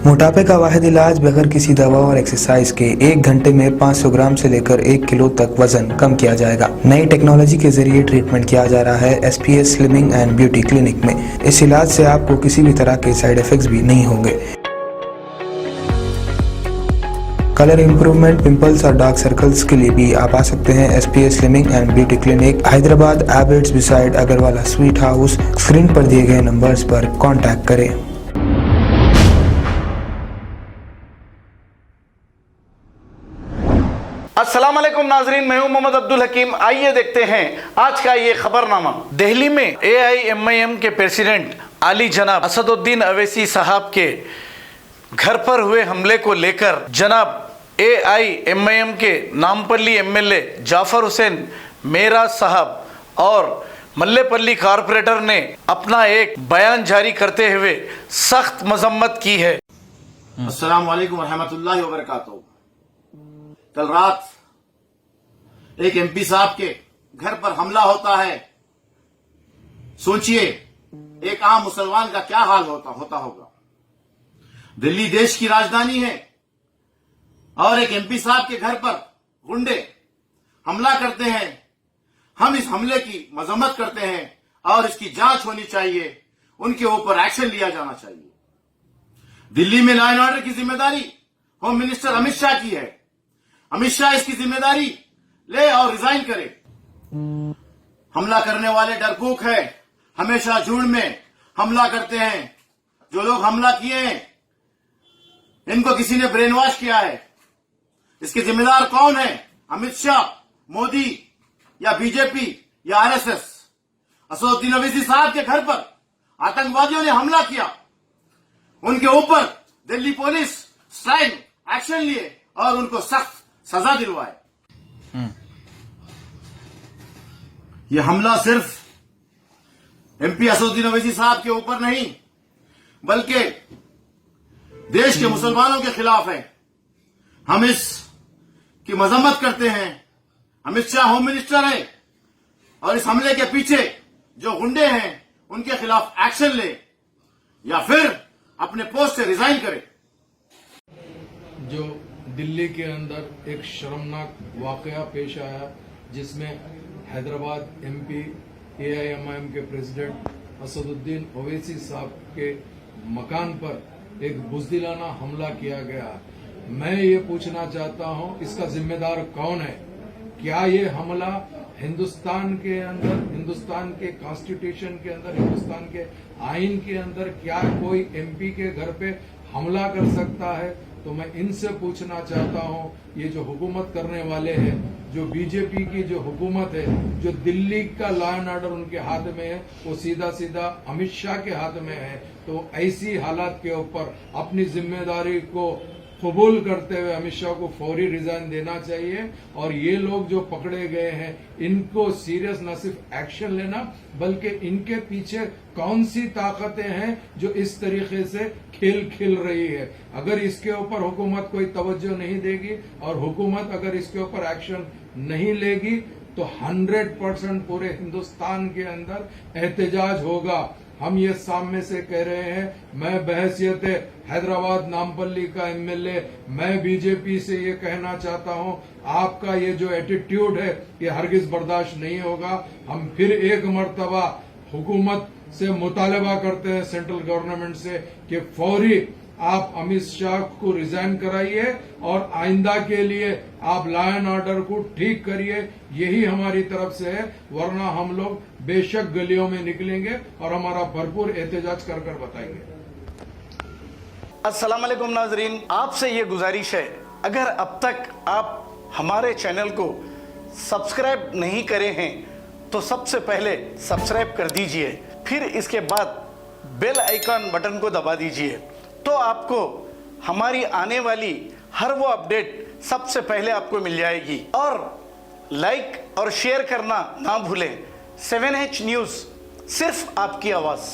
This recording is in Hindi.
मोटापे का वाहिद इलाज बगैर किसी दवा और एक्सरसाइज के 1 घंटे में 500 ग्राम से लेकर 1 किलो तक वजन कम किया जाएगा। नई टेक्नोलॉजी के जरिए ट्रीटमेंट किया जा रहा है SPS slimming and beauty clinic में। इस इलाज से आपको किसी भी तरह के साइड इफेक्ट्स भी नहीं होंगे। कलर इंप्रूवमेंट, पिंपल्स और डार्क सर्कल्स के लिए भी आप आ सकते हैं SPS slimming and beauty clinic, Hyderabad, एबर्ट्स beside Agarwala sweet house. Screen पर दिए गए नंबर्स पर कॉन्टैक्ट करें। अस्सलाम वालेकुम नाजरीन, मैं हूं मोहम्मद अब्दुल हकीम। आइए देखते हैं आज का ये खबरनामा। दिल्ली में AIMIM के प्रेसिडेंट आली जनाब असदुद्दीन अवैसी साहब के घर पर हुए हमले को लेकर जनाब AIMIM के नामपल्ली MLA जाफर हुसैन मेरा साहब और मल्लेपल्ली कारपोरेटर ने अपना एक बयान जारी करते हुए सख्त मजम्मत की है। अस्सलाम वालेकुम रहमतुल्लाहि व बरकातहू। कल रात एक MP साहब के घर पर हमला होता है। सोचिए एक आम मुसलमान का क्या हाल होता होगा। दिल्ली देश की राजधानी है और एक MP साहब के घर पर गुंडे हमला करते हैं। हम इस हमले की मजम्मत करते हैं और इसकी जांच होनी चाहिए, उनके ऊपर एक्शन लिया जाना चाहिए। दिल्ली में लॉ एंड ऑर्डर की जिम्मेदारी होम मिनिस्टर अमित शाह की है। अमित शाह इसकी जिम्मेदारी ले और रिजाइन करे। हमला करने वाले डरपोक है, हमेशा झुंड में हमला करते हैं। जो लोग हमला किए हैं इनको किसी ने ब्रेन वॉश किया है। इसके जिम्मेदार कौन है? अमित शाह, मोदी या बीजेपी या RSS? असदुद्दीन अवैसी साहब के घर पर आतंकवादियों ने हमला किया, उनके ऊपर दिल्ली पुलिस स्ट्राइक एक्शन लिए और उनको सख्त सजा दिलवाए। यह हमला सिर्फ MP असदुद्दीन अवैसी साहब के ऊपर नहीं बल्कि देश के मुसलमानों के खिलाफ है। हम इस की मजम्मत करते हैं। अमित शाह होम मिनिस्टर है और इस हमले के पीछे जो गुंडे हैं उनके खिलाफ एक्शन ले या फिर अपने पोस्ट से रिजाइन करे। जो दिल्ली के अंदर एक शर्मनाक वाकया पेश आया जिसमें हैदराबाद MP AIMIM के प्रेसिडेंट असदुद्दीन ओवैसी साहब के मकान पर एक बुज़दिलाना हमला किया गया। मैं ये पूछना चाहता हूं इसका जिम्मेदार कौन है? क्या ये हमला हिंदुस्तान के अंदर, हिंदुस्तान के कॉन्स्टिट्यूशन के अंदर, हिंदुस्तान के आइन के अंदर क्या कोई MP के घर पे हमला कर सकता है? तो मैं इनसे पूछना चाहता हूं, ये जो हुकूमत करने वाले हैं, जो बीजेपी की जो हुकूमत है, जो दिल्ली का लॉ एंड ऑर्डर उनके हाथ में है, वो सीधा सीधा अमित शाह के हाथ में है। तो ऐसी हालात के ऊपर अपनी जिम्मेदारी को कबूल करते हुए अमित शाह को फौरी रिजाइन देना चाहिए और ये लोग जो पकड़े गए हैं इनको सीरियस न सिर्फ एक्शन लेना बल्कि इनके पीछे कौन सी ताकतें हैं जो इस तरीके से खेल खेल रही है। अगर इसके ऊपर हुकूमत कोई तवज्जो नहीं देगी और हुकूमत अगर इसके ऊपर एक्शन नहीं लेगी तो 100% पूरे हिंदुस्तान के अंदर एहतजाज होगा। हम ये सामने से कह रहे हैं। मैं बहैसियत हैदराबाद नामपल्ली का MLA मैं बीजेपी से ये कहना चाहता हूं, आपका ये जो एटीट्यूड है ये हरगिज बर्दाश्त नहीं होगा। हम फिर एक मर्तबा हुकूमत से मुतालबा करते हैं, सेंट्रल गवर्नमेंट से, कि फौरी आप अमित शाह को रिजाइन कराइए और आइंदा के लिए आप लॉ एंड ऑर्डर को ठीक करिए। यही हमारी तरफ से है, वरना हम लोग बेशक गलियों में निकलेंगे और हमारा भरपूर एहतजाज कर कर बताएंगे। अस्सलाम वालेकुम नाजरीन, आपसे ये गुजारिश है, अगर अब तक आप हमारे चैनल को सब्सक्राइब नहीं करे हैं तो सबसे पहले सब्सक्राइब कर दीजिए, फिर इसके बाद बेल आइकन बटन को दबा दीजिए, तो आपको हमारी आने वाली हर वो अपडेट सबसे पहले आपको मिल जाएगी। और लाइक और शेयर करना ना भूलें। 7H न्यूज़, सिर्फ आपकी आवाज़।